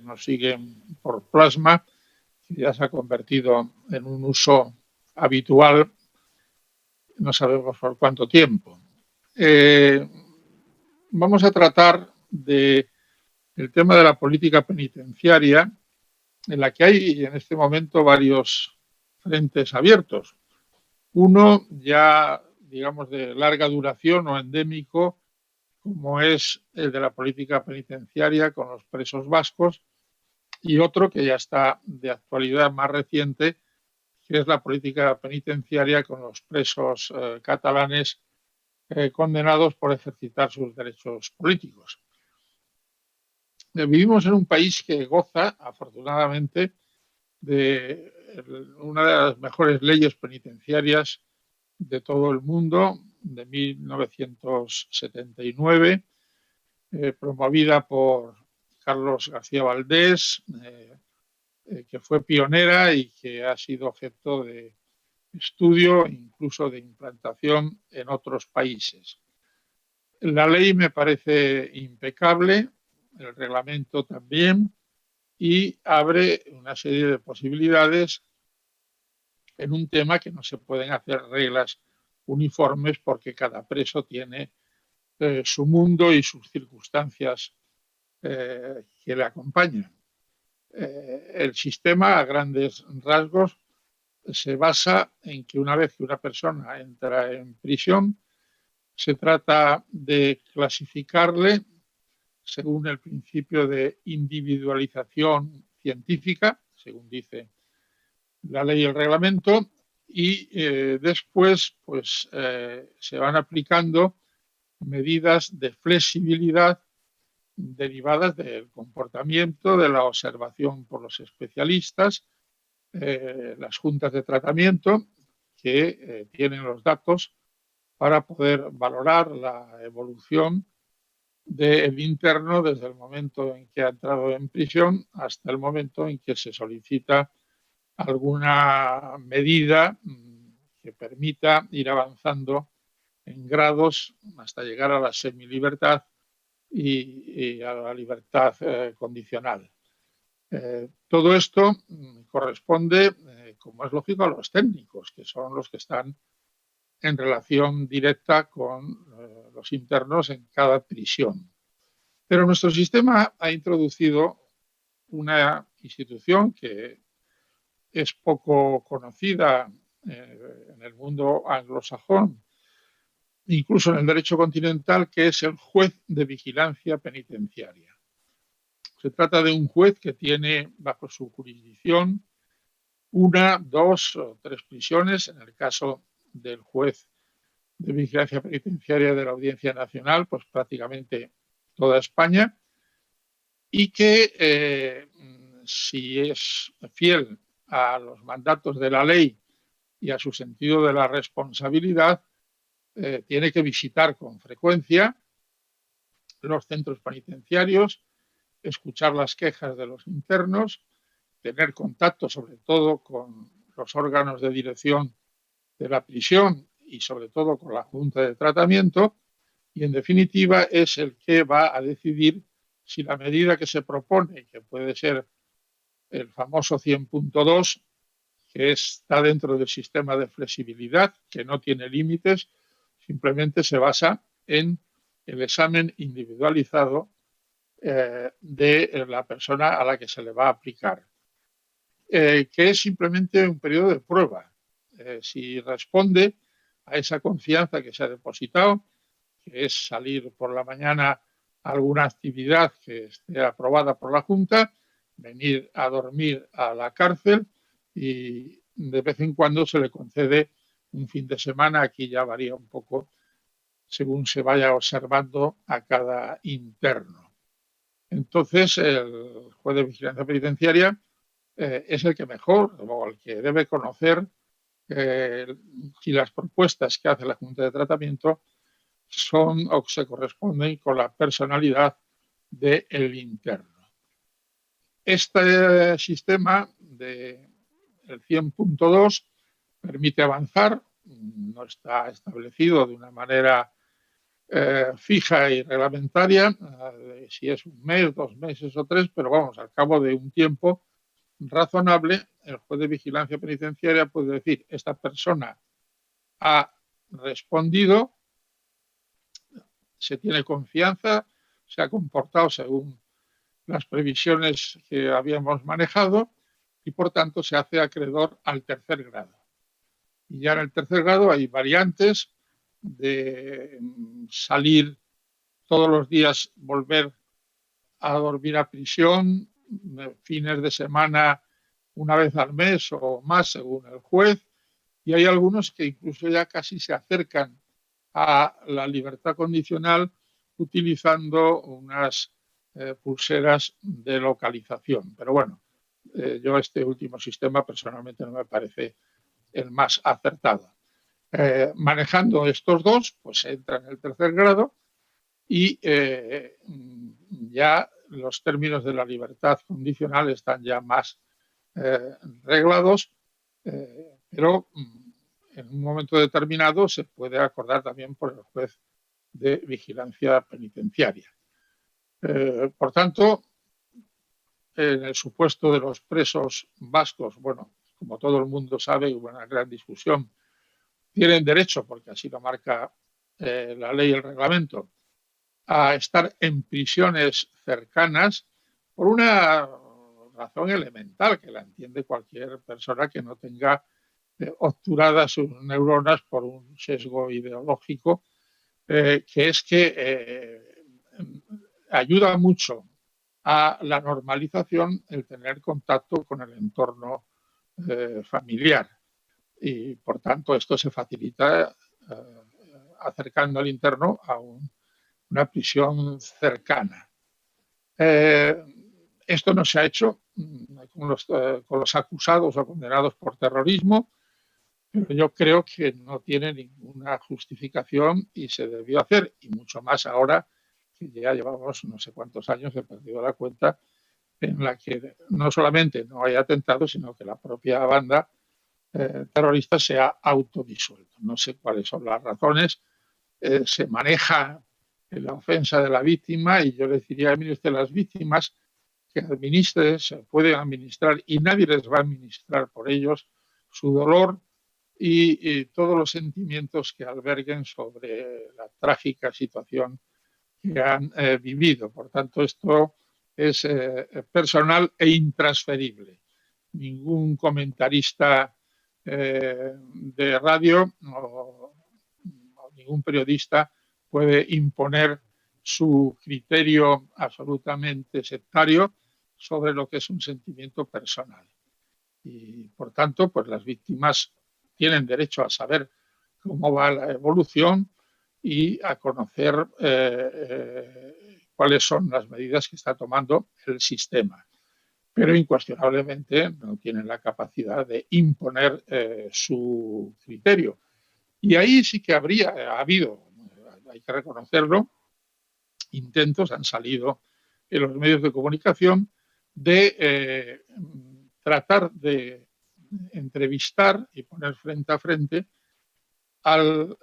nos siguen por plasma, que ya se ha convertido en un uso habitual, no sabemos por cuánto tiempo. Vamos a tratar del tema de la política penitenciaria, en la que hay en este momento varios frentes abiertos. Uno ya, digamos, de larga duración o endémico, como es el de la política penitenciaria con los presos vascos, y otro que ya está de actualidad más reciente, que es la política penitenciaria con los presos catalanes condenados por ejercitar sus derechos políticos. Vivimos en un país que goza, afortunadamente, de una de las mejores leyes penitenciarias de todo el mundo, de 1979, promovida por Carlos García Valdés, que fue pionera y que ha sido objeto de estudio, incluso de implantación en otros países. La ley me parece impecable, el reglamento también, y abre una serie de posibilidades en un tema que no se pueden hacer reglas uniformes porque cada preso tiene su mundo y sus circunstancias que le acompañan. El sistema, a grandes rasgos, se basa en que una vez que una persona entra en prisión, se trata de clasificarle según el principio de individualización científica, según dice la ley y el reglamento, y después pues, se van aplicando medidas de flexibilidad derivadas del comportamiento, de la observación por los especialistas, las juntas de tratamiento que tienen los datos para poder valorar la evolución del interno desde el momento en que ha entrado en prisión hasta el momento en que se solicita alguna medida que permita ir avanzando en grados hasta llegar a la semilibertad y a la libertad condicional. Todo esto corresponde, como es lógico, a los técnicos, que son los que están en relación directa con los internos en cada prisión. Pero nuestro sistema ha introducido una institución que es poco conocida en el mundo anglosajón, incluso en el derecho continental, que es el juez de vigilancia penitenciaria. Se trata de un juez que tiene bajo su jurisdicción 1, 2 o 3 prisiones. En el caso del juez de vigilancia penitenciaria de la Audiencia Nacional, pues prácticamente toda España, y que si es fiel a los mandatos de la ley y a su sentido de la responsabilidad, tiene que visitar con frecuencia los centros penitenciarios, escuchar las quejas de los internos, tener contacto sobre todo con los órganos de dirección de la prisión y sobre todo con la junta de tratamiento, y en definitiva es el que va a decidir si la medida que se propone, que puede ser el famoso 100.2, que está dentro del sistema de flexibilidad, que no tiene límites, simplemente se basa en el examen individualizado de la persona a la que se le va a aplicar, que es simplemente un periodo de prueba. Si responde a esa confianza que se ha depositado, que es salir por la mañana a alguna actividad que esté aprobada por la Junta, venir a dormir a la cárcel y de vez en cuando se le concede un fin de semana. Aquí ya varía un poco según se vaya observando a cada interno. Entonces, el juez de vigilancia penitenciaria es el que mejor o el que debe conocer si las propuestas que hace la Junta de Tratamiento son o se corresponden con la personalidad del interno. Este sistema del 100.2 permite avanzar, no está establecido de una manera fija y reglamentaria, si es un mes, 2 meses o 3, pero vamos, al cabo de un tiempo razonable, el juez de vigilancia penitenciaria puede decir: esta persona ha respondido, se tiene confianza, se ha comportado según las previsiones que habíamos manejado y, por tanto, se hace acreedor al tercer grado. Y ya en el tercer grado hay variantes de salir todos los días, volver a dormir a prisión, fines de semana una vez al mes o más, según el juez, y hay algunos que incluso ya casi se acercan a la libertad condicional utilizando unas pulseras de localización. Pero bueno, yo este último sistema personalmente no me parece el más acertado. Manejando estos dos, pues se entra en el tercer grado y ya los términos de la libertad condicional están ya más reglados, pero en un momento determinado se puede acordar también por el juez de vigilancia penitenciaria. Por tanto, en el supuesto de los presos vascos, bueno, como todo el mundo sabe, hubo una gran discusión, tienen derecho, porque así lo marca la ley y el reglamento, a estar en prisiones cercanas por una razón elemental que la entiende cualquier persona que no tenga obturadas sus neuronas por un sesgo ideológico, que es que ayuda mucho a la normalización el tener contacto con el entorno familiar. Y, por tanto, esto se facilita acercando al interno a una prisión cercana. Esto no se ha hecho con los acusados o condenados por terrorismo, pero yo creo que no tiene ninguna justificación y se debió hacer, y mucho más ahora que ya llevamos no sé cuántos años, he perdido la cuenta, en la que no solamente no hay atentados, sino que la propia banda terrorista se ha autodisuelto. No sé cuáles son las razones. Se maneja la ofensa de la víctima y yo le diría, mire usted, las víctimas que administren, se pueden administrar y nadie les va a administrar por ellos su dolor y todos los sentimientos que alberguen sobre la trágica situación que han vivido. Por tanto, esto es personal e intransferible. Ningún comentarista de radio o ningún periodista puede imponer su criterio absolutamente sectario sobre lo que es un sentimiento personal. Y, por tanto, pues las víctimas tienen derecho a saber cómo va la evolución y a conocer cuáles son las medidas que está tomando el sistema. Pero incuestionablemente no tienen la capacidad de imponer su criterio. Y ahí sí que ha habido, hay que reconocerlo, intentos, han salido en los medios de comunicación, de tratar de entrevistar y poner frente a frente al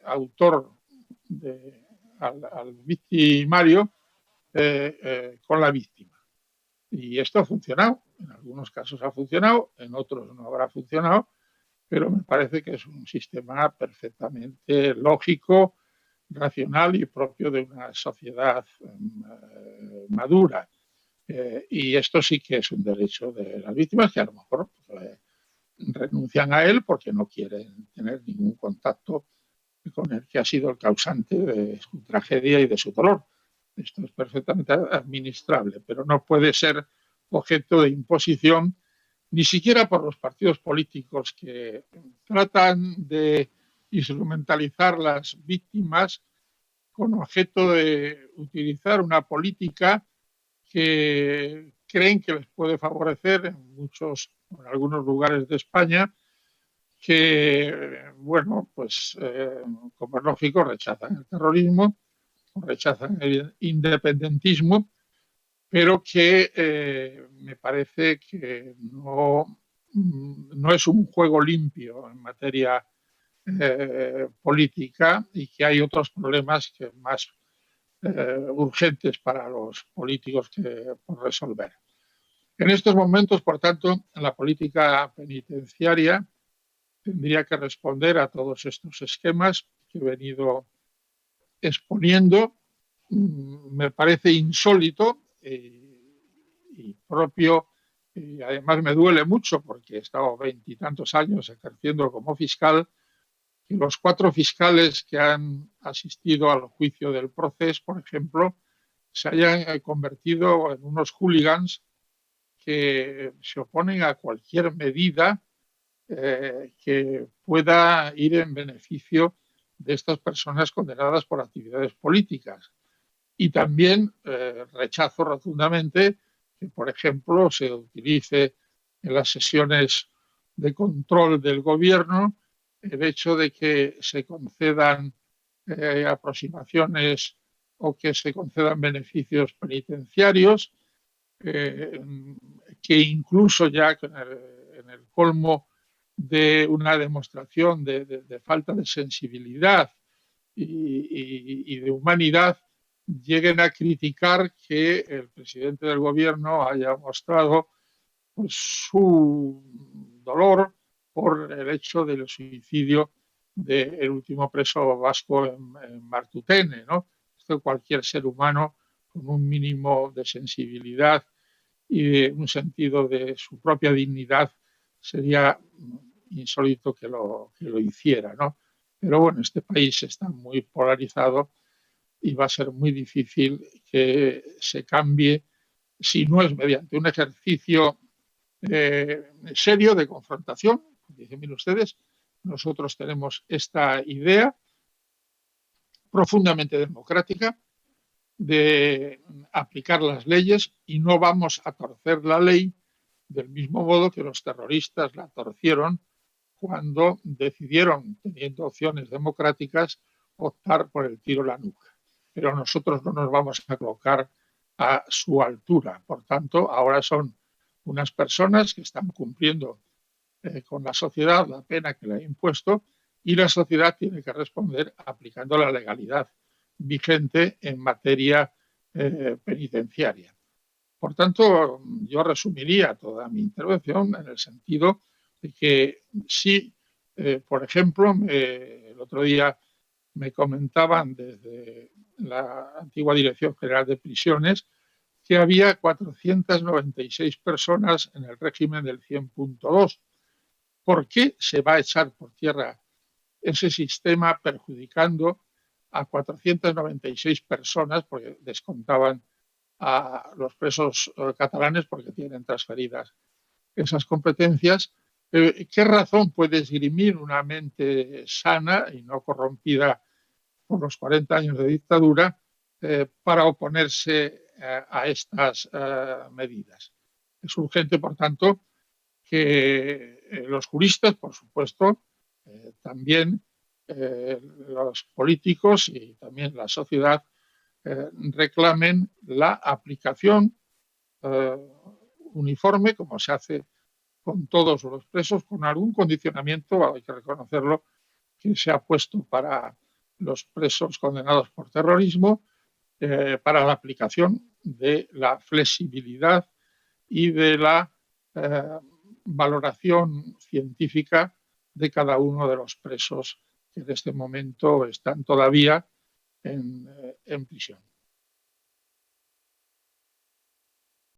autor, al victimario, con la víctima. Y esto ha funcionado, en algunos casos ha funcionado, en otros no habrá funcionado, pero me parece que es un sistema perfectamente lógico, racional y propio de una sociedad madura. Y esto sí que es un derecho de las víctimas que a lo mejor renuncian a él porque no quieren tener ningún contacto con el que ha sido el causante de su tragedia y de su dolor. Esto es perfectamente administrable, pero no puede ser objeto de imposición ni siquiera por los partidos políticos que tratan de instrumentalizar las víctimas con objeto de utilizar una política que creen que les puede favorecer en algunos lugares de España, que, bueno, pues como es lógico, rechazan el terrorismo, rechazan el independentismo, pero que me parece que no es un juego limpio en materia política y que hay otros problemas que más urgentes para los políticos que por resolver. En estos momentos, por tanto, la política penitenciaria tendría que responder a todos estos esquemas que he venido exponiendo. Me parece insólito y propio, y además me duele mucho porque he estado 20 y tantos años ejerciendo como fiscal, que los 4 fiscales que han asistido al juicio del proceso, por ejemplo, se hayan convertido en unos hooligans que se oponen a cualquier medida que pueda ir en beneficio de estas personas condenadas por actividades políticas. Y también rechazo rotundamente que, por ejemplo, se utilice en las sesiones de control del gobierno el hecho de que se concedan aproximaciones o que se concedan beneficios penitenciarios, que incluso ya en el colmo de una demostración de falta de sensibilidad y de humanidad, lleguen a criticar que el presidente del gobierno haya mostrado pues, su dolor por el hecho del suicidio del último preso vasco en Martutene, ¿no? Esto cualquier ser humano con un mínimo de sensibilidad y de un sentido de su propia dignidad sería insólito que lo hiciera, ¿no? Pero bueno, este país está muy polarizado y va a ser muy difícil que se cambie si no es mediante un ejercicio serio de confrontación. Dicen, miren ustedes, nosotros tenemos esta idea profundamente democrática de aplicar las leyes y no vamos a torcer la ley del mismo modo que los terroristas la torcieron cuando decidieron, teniendo opciones democráticas, optar por el tiro a la nuca. Pero nosotros no nos vamos a colocar a su altura. Por tanto, ahora son unas personas que están cumpliendo con la sociedad la pena que le ha impuesto y la sociedad tiene que responder aplicando la legalidad vigente en materia penitenciaria. Por tanto, yo resumiría toda mi intervención en el sentido de que si, por ejemplo, el otro día me comentaban desde la antigua Dirección General de Prisiones que había 496 personas en el régimen del 100.2. ¿Por qué se va a echar por tierra ese sistema perjudicando a 496 personas, porque descontaban a los presos catalanes porque tienen transferidas esas competencias? ¿Qué razón puede esgrimir una mente sana y no corrompida por los 40 años de dictadura para oponerse a estas medidas? Es urgente, por tanto, que los juristas, por supuesto, también los políticos y también la sociedad reclamen la aplicación uniforme, como se hace con todos los presos, con algún condicionamiento, hay que reconocerlo, que se ha puesto para los presos condenados por terrorismo, para la aplicación de la flexibilidad y de la valoración científica de cada uno de los presos que en este momento están todavía en prisión.